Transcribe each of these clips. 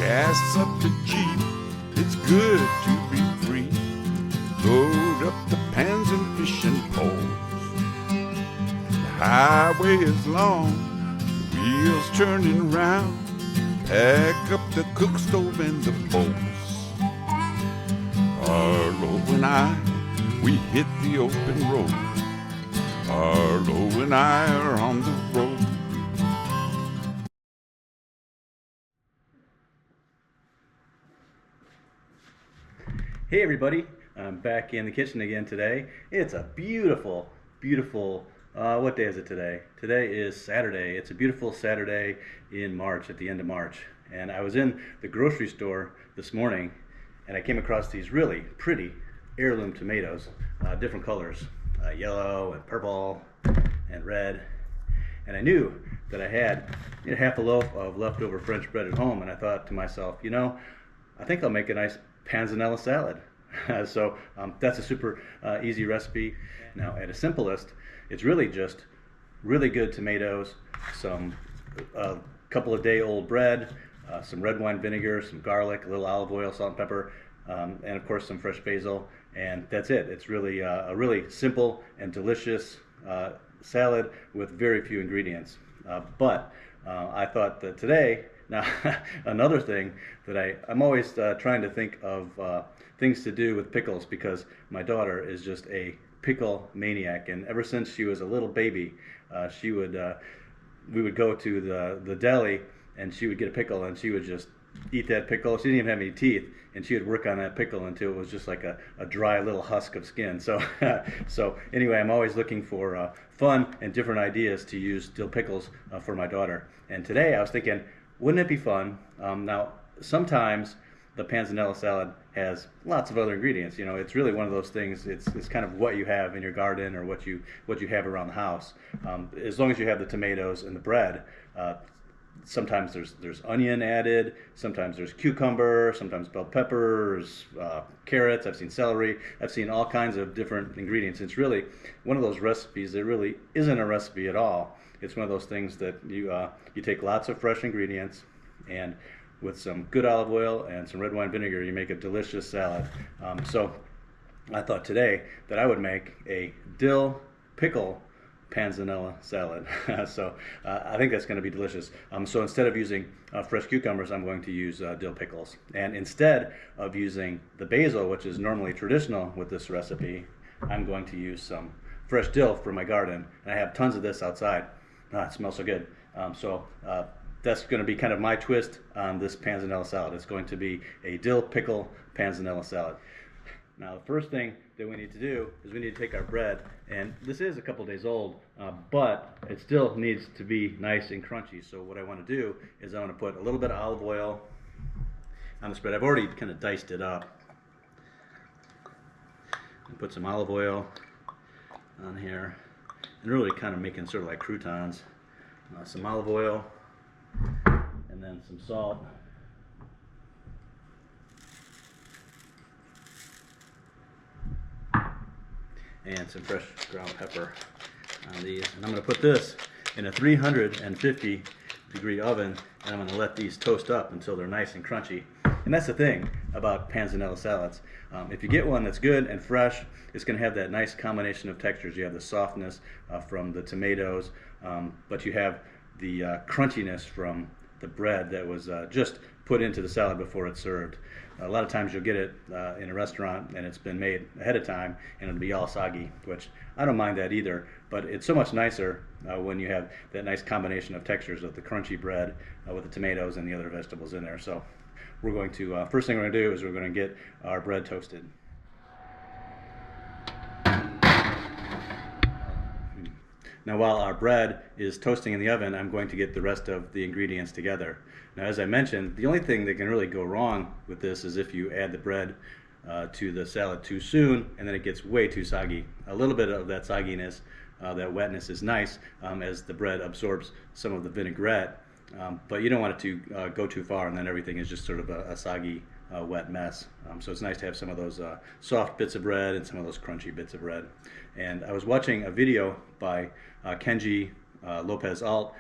Gas up the Jeep, it's good to be free. Load up the pans and fishing poles. The highway is long, the wheels turning round. Pack up the cook stove and the bowls. Arlo and I, we hit the open road. Arlo and I are on the road. Hey everybody, I'm back in the kitchen again today. It's a beautiful, what day is it today? Today is Saturday. It's a beautiful Saturday in March, at the end of March. And I was in the grocery store this morning and I came across these really pretty heirloom tomatoes, different colors, yellow and purple and red. And I knew that I had half a loaf of leftover French bread at home, and I thought to myself, I think I'll make a nice Panzanella salad. So that's a super easy recipe. Now at its simplest, it's really just really good tomatoes, some couple of day old bread, some red wine vinegar, some garlic, a little olive oil, salt and pepper, and of course some fresh basil, and that's it. It's really a really simple and delicious salad with very few ingredients. But I thought that today, now, another thing that I'm always trying to think of things to do with pickles, because my daughter is just a pickle maniac, and ever since she was a little baby, we would go to the deli and she would get a pickle and she would just eat that pickle. She didn't even have any teeth, and she would work on that pickle until it was just like a dry little husk of skin. So, so anyway, I'm always looking for fun and different ideas to use dill pickles for my daughter. And today I was thinking, wouldn't it be fun? Now, sometimes the Panzanella salad has lots of other ingredients. It's really one of those things. It's kind of what you have in your garden or what you have around the house. As long as you have the tomatoes and the bread. Sometimes there's onion added. Sometimes there's cucumber. Sometimes bell peppers, carrots. I've seen celery. I've seen all kinds of different ingredients. It's really one of those recipes that really isn't a recipe at all. It's one of those things that you take lots of fresh ingredients, and with some good olive oil and some red wine vinegar, you make a delicious salad. So I thought today that I would make a dill pickle Panzanella salad. So I think that's going to be delicious. So instead of using fresh cucumbers, I'm going to use dill pickles. And instead of using the basil, which is normally traditional with this recipe, I'm going to use some fresh dill from my garden. And I have tons of this outside. It smells so good. So that's going to be kind of my twist on this Panzanella salad. It's going to be a dill pickle Panzanella salad. Now, the first thing that we need to do is we need to take our bread, and this is a couple days old, but it still needs to be nice and crunchy. So what I want to do is I want to put a little bit of olive oil on this bread. I've already kind of diced it up. And put some olive oil on here, and really kind of making sort of like croutons. Some olive oil, and then some salt. And some fresh ground pepper on these. And I'm going to put this in a 350 degree oven, and I'm going to let these toast up until they're nice and crunchy. And that's the thing about Panzanella salads. If you get one that's good and fresh, it's going to have that nice combination of textures. You have the softness from the tomatoes, but you have the crunchiness from the bread that was just put into the salad before it's served. A lot of times you'll get it in a restaurant and it's been made ahead of time and it'll be all soggy, which I don't mind that either, but it's so much nicer when you have that nice combination of textures of the crunchy bread with the tomatoes and the other vegetables in there. So we're going to, first thing we're going to do is we're going to get our bread toasted. Now, while our bread is toasting in the oven, I'm going to get the rest of the ingredients together. Now, as I mentioned, the only thing that can really go wrong with this is if you add the bread to the salad too soon, and then it gets way too soggy. A little bit of that sogginess, that wetness is nice as the bread absorbs some of the vinaigrette, but you don't want it to go too far, and then everything is just sort of a soggy, wet mess. So it's nice to have some of those soft bits of bread and some of those crunchy bits of bread. And I was watching a video by Kenji Lopez Alt.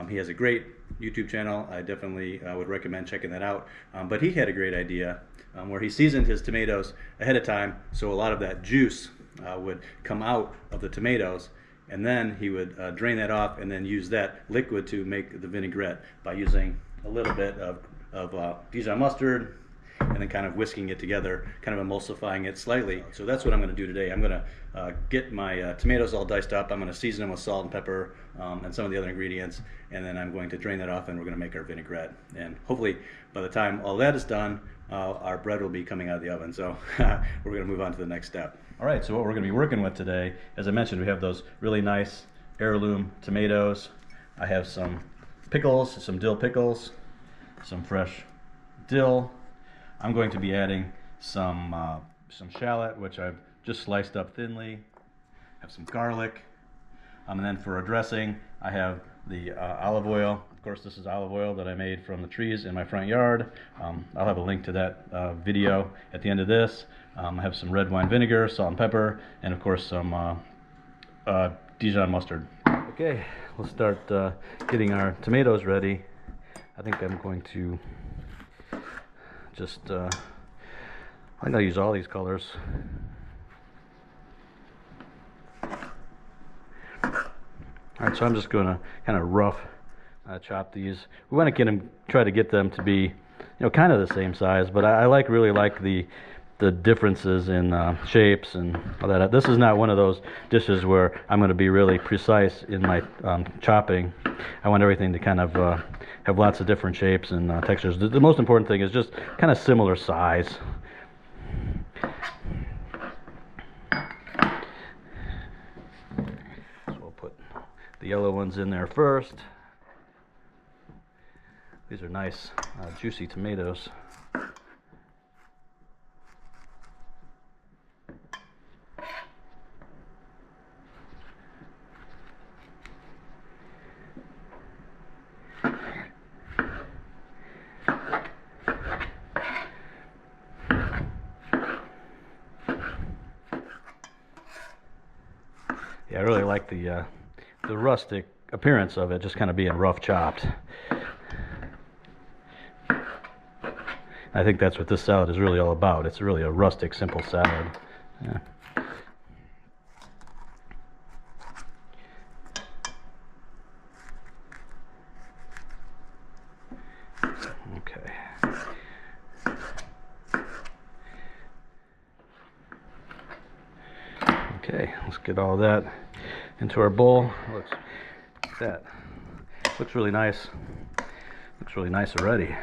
He has a great YouTube channel. I definitely would recommend checking that out. But he had a great idea where he seasoned his tomatoes ahead of time, so a lot of that juice would come out of the tomatoes, and then he would drain that off and then use that liquid to make the vinaigrette by using a little bit of Dijon mustard and then kind of whisking it together, kind of emulsifying it slightly. So that's what I'm going to do today. I'm going to get my tomatoes all diced up. I'm going to season them with salt and pepper and some of the other ingredients, and then I'm going to drain that off and we're going to make our vinaigrette. And hopefully by the time all that is done, our bread will be coming out of the oven. So we're going to move on to the next step. All right, so what we're going to be working with today, as I mentioned, we have those really nice heirloom tomatoes. I have some pickles, some dill pickles, some fresh dill. I'm going to be adding some shallot, which I've just sliced up thinly. I have some garlic. And then for a dressing, I have the olive oil. Of course, this is olive oil that I made from the trees in my front yard. I'll have a link to that video at the end of this. I have some red wine vinegar, salt and pepper, and of course some Dijon mustard. Okay, we'll start getting our tomatoes ready. I think I'm going to just, I think I'll use all these colors. Alright, so I'm just going to kind of rough chop these. We want to try to get them to be, kind of the same size, but I really like the differences in shapes and all that. This is not one of those dishes where I'm going to be really precise in my chopping. I want everything to kind of have lots of different shapes and textures. The most important thing is just kind of similar size. So we'll put the yellow ones in there first. These are nice, juicy tomatoes. Yeah, I really like the rustic appearance of it, just kind of being rough chopped. I think that's what this salad is really all about. It's really a rustic, simple salad. Yeah. Okay. Okay, let's get all that into our bowl. Looks like that. Looks really nice. Looks really nice already.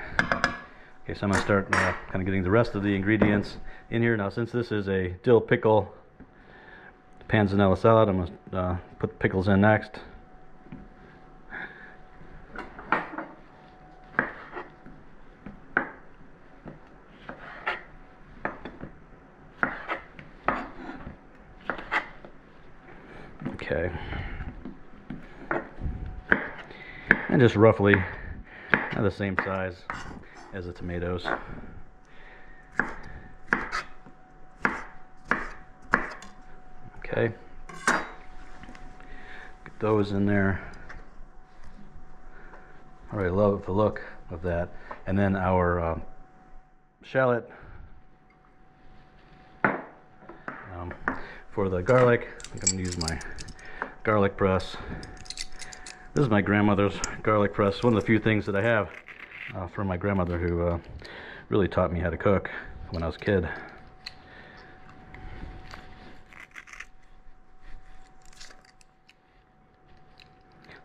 Okay, so I'm going to start kind of getting the rest of the ingredients in here. Now, since this is a dill pickle panzanella salad, I'm going to put the pickles in next. Okay. And just roughly the same size as the tomatoes. Okay. Get those in there. I really love the look of that. And then our shallot. For the garlic, I think I'm going to use my garlic press. This is my grandmother's garlic press. One of the few things that I have from my grandmother, who really taught me how to cook when I was a kid.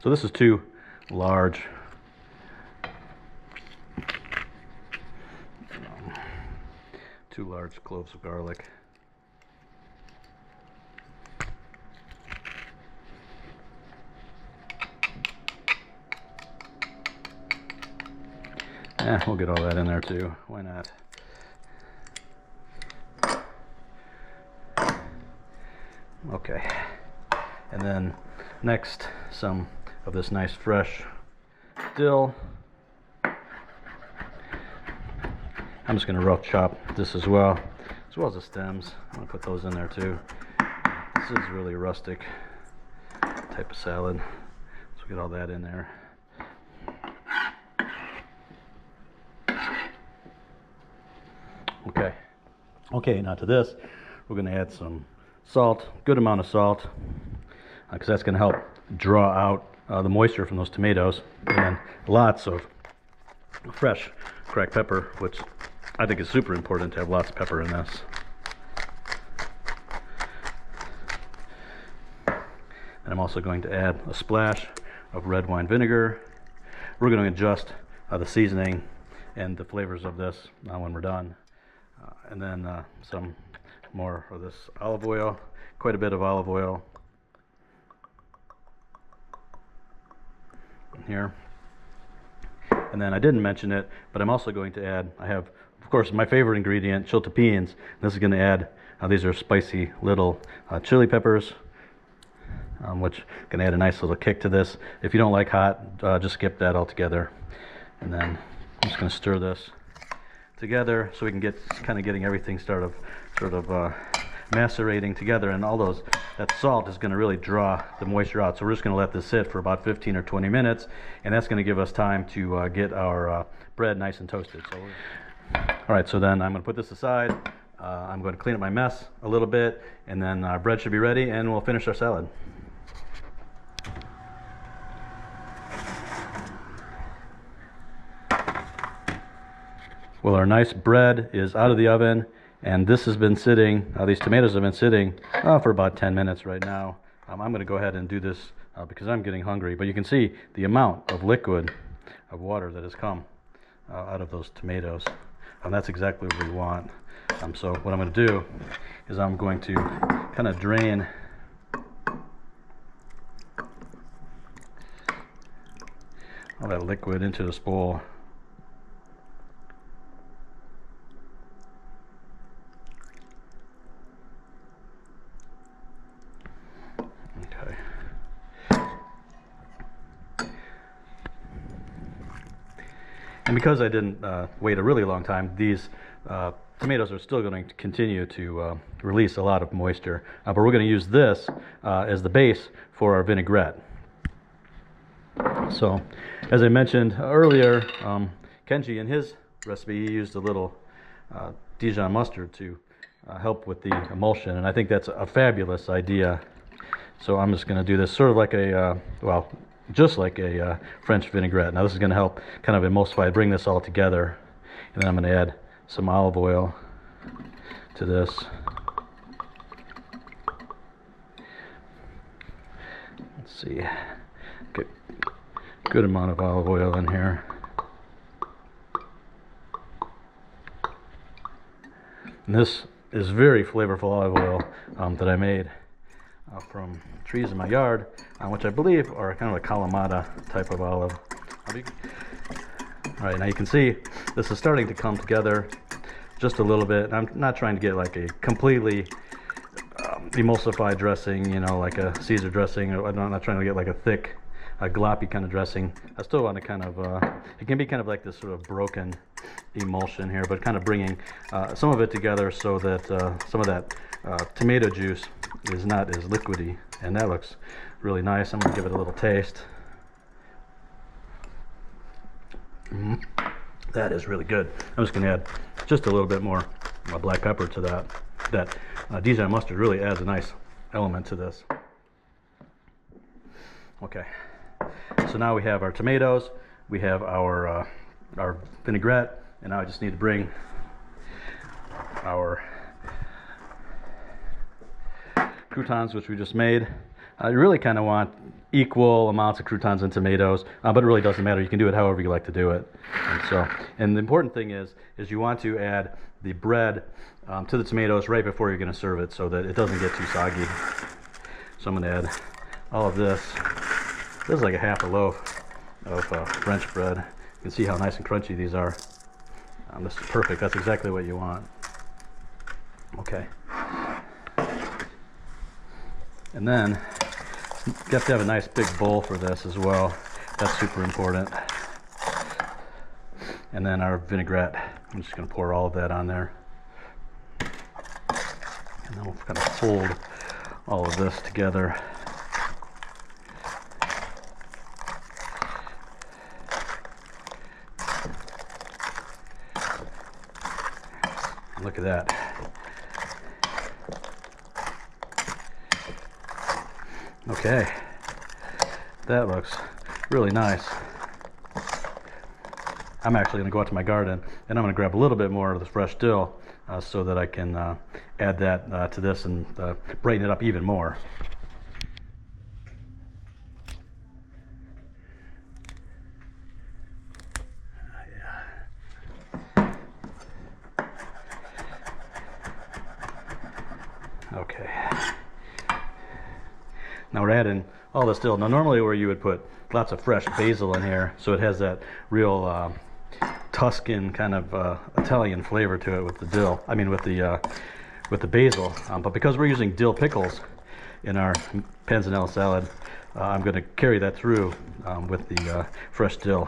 So this is two large cloves of garlic. Yeah, we'll get all that in there too. Why not? Okay. And then next, some of this nice fresh dill. I'm just going to rough chop this as well as the stems. I'm going to put those in there too. This is really a rustic type of salad. So get all that in there. Okay, now to this, we're going to add some salt, good amount of salt, because that's going to help draw out the moisture from those tomatoes, and then lots of fresh cracked pepper, which I think is super important to have lots of pepper in this. And I'm also going to add a splash of red wine vinegar. We're going to adjust the seasoning and the flavors of this when we're done. And then some more of this olive oil, quite a bit of olive oil in here. And then I didn't mention it, but I'm also going to add, I have, of course, my favorite ingredient, chiltepines. This is going to add, these are spicy little chili peppers, which can add a nice little kick to this. If you don't like hot, just skip that altogether. And then I'm just going to stir this together so we can get kind of getting everything sort of macerating together, and all that salt is going to really draw the moisture out. So we're just going to let this sit for about 15 or 20 minutes, and that's going to give us time to get our bread nice and toasted. So all right, so then I'm going to put this aside. I'm going to clean up my mess a little bit, and then our bread should be ready, and we'll finish our salad. Well, our nice bread is out of the oven, and this has been sitting, these tomatoes have been sitting for about 10 minutes right now. I'm going to go ahead and do this because I'm getting hungry, but you can see the amount of liquid of water that has come out of those tomatoes, and that's exactly what we want. So what I'm going to do is I'm going to kind of drain all that liquid into this bowl. And because I didn't wait a really long time, these tomatoes are still going to continue to release a lot of moisture. But we're going to use this as the base for our vinaigrette. So, as I mentioned earlier, Kenji in his recipe, he used a little Dijon mustard to help with the emulsion, and I think that's a fabulous idea. So I'm just going to do this sort of like a, just like a French vinaigrette. Now this is going to help kind of emulsify, bring this all together. And then I'm going to add some olive oil to this. Let's see, get a good amount of olive oil in here. And this is very flavorful olive oil that I made from trees in my yard, which I believe are kind of a Kalamata type of olive. All right, now you can see this is starting to come together just a little bit. I'm not trying to get like a completely emulsified dressing, you know, like a Caesar dressing. I'm not trying to get like a thick, gloppy kind of dressing. I still want to kind of, it can be kind of like this sort of broken emulsion here, but kind of bringing some of it together so that some of that tomato juice is not as liquidy, and that looks really nice. I'm going to give it a little taste. That is really good. I'm just going to add just a little bit more black pepper to that. That Dijon mustard really adds a nice element to this. Okay, so now we have our tomatoes, we have our vinaigrette, and now I just need to bring our croutons, which we just made. You really kind of want equal amounts of croutons and tomatoes, but it really doesn't matter. You can do it however you like to do it. And the important thing is you want to add the bread to the tomatoes right before you're going to serve it, so that it doesn't get too soggy. So I'm going to add all of this. This is like a half a loaf of French bread. You can see how nice and crunchy these are. This is perfect. That's exactly what you want. Okay. And then you have to have a nice big bowl for this as well. That's super important. And then our vinaigrette. I'm just going to pour all of that on there. And then we'll kind of fold all of this together. Look at that. Okay, that looks really nice. I'm actually going to go out to my garden and I'm going to grab a little bit more of the fresh dill so that I can add that to this and brighten it up even more. Okay. Now we're adding all this dill. Now normally where you would put lots of fresh basil in here, so it has that real Tuscan kind of Italian flavor to it with the dill. I mean with the basil. But because we're using dill pickles in our panzanella salad, I'm going to carry that through with the fresh dill.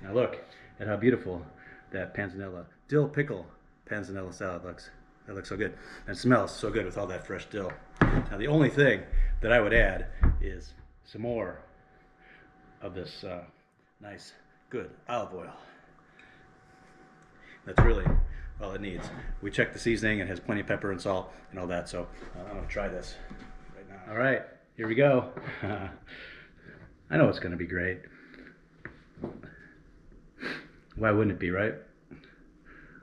Now look at how beautiful that panzanella dill pickle panzanella salad looks. That looks so good and smells so good with all that fresh dill. Now the only thing that I would add is some more of this nice, good olive oil. That's really all it needs. We checked the seasoning, it has plenty of pepper and salt and all that, so I'm going to try this right now. All right, here we go. I know it's going to be great. Why wouldn't it be, right?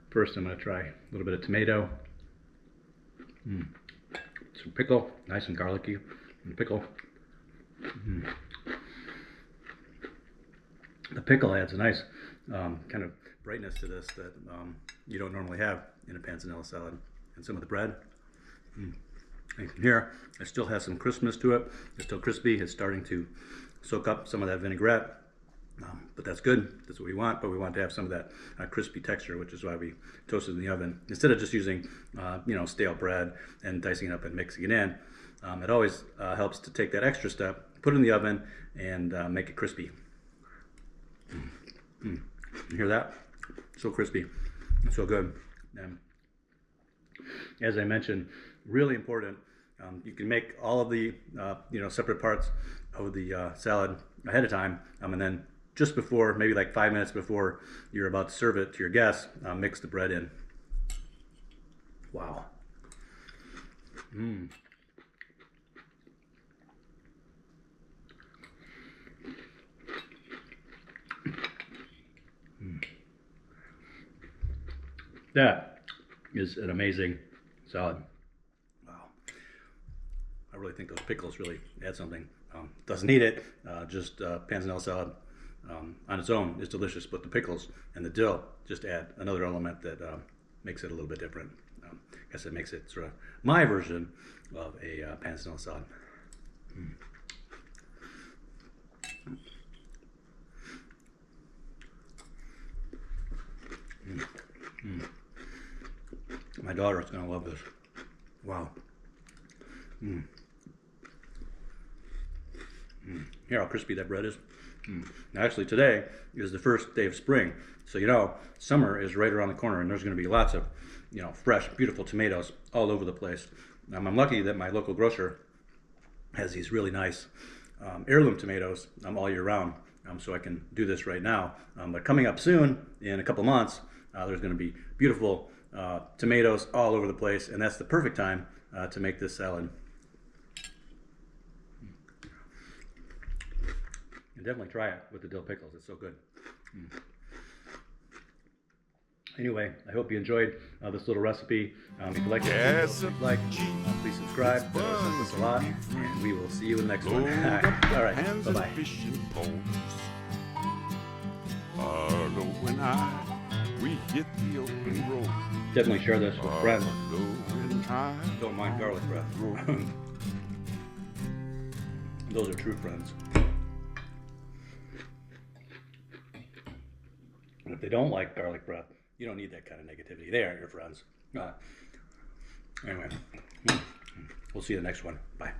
First I'm going to try a little bit of tomato. Some pickle, nice and garlicky, and pickle. The pickle adds a nice kind of brightness to this that you don't normally have in a panzanella salad. And some of the bread. And here, it still has some crispness to it. It's still crispy. It's starting to soak up some of that vinaigrette. But that's good. That's what we want. But we want to have some of that crispy texture, which is why we toasted in the oven. Instead of just using, stale bread and dicing it up and mixing it in, it always helps to take that extra step, put it in the oven, and make it crispy. You hear that? So crispy, so good. And as I mentioned, really important. You can make all of the separate parts of the salad ahead of time, and then just before, maybe like 5 minutes before you're about to serve it to your guests, mix the bread in. Wow. That is an amazing salad. Wow. I really think those pickles really add something. Doesn't need it, just panzanella salad on its own is delicious, but the pickles and the dill just add another element that makes it a little bit different. I guess it makes it sort of my version of a panzanella salad. My daughter is going to love this. Wow. Hear how crispy that bread is? Now, actually, today is the first day of spring, so summer is right around the corner, and there's going to be lots of fresh, beautiful tomatoes all over the place. I'm lucky that my local grocer has these really nice heirloom tomatoes all year round, so I can do this right now. But coming up soon, in a couple months, there's going to be beautiful tomatoes all over the place, and that's the perfect time to make this salad. And definitely try it with the dill pickles. It's so good. Anyway, I hope you enjoyed this little recipe. If you like this video, please subscribe. That helps us a lot. And we will see you in the next one. All right. Bye-bye. Arlo and we hit the open road. Definitely share this with friends. Don't mind garlic breath. Those are true friends. And if they don't like garlic breath, you don't need that kind of negativity. They aren't your friends. Anyway, we'll see you in the next one. Bye.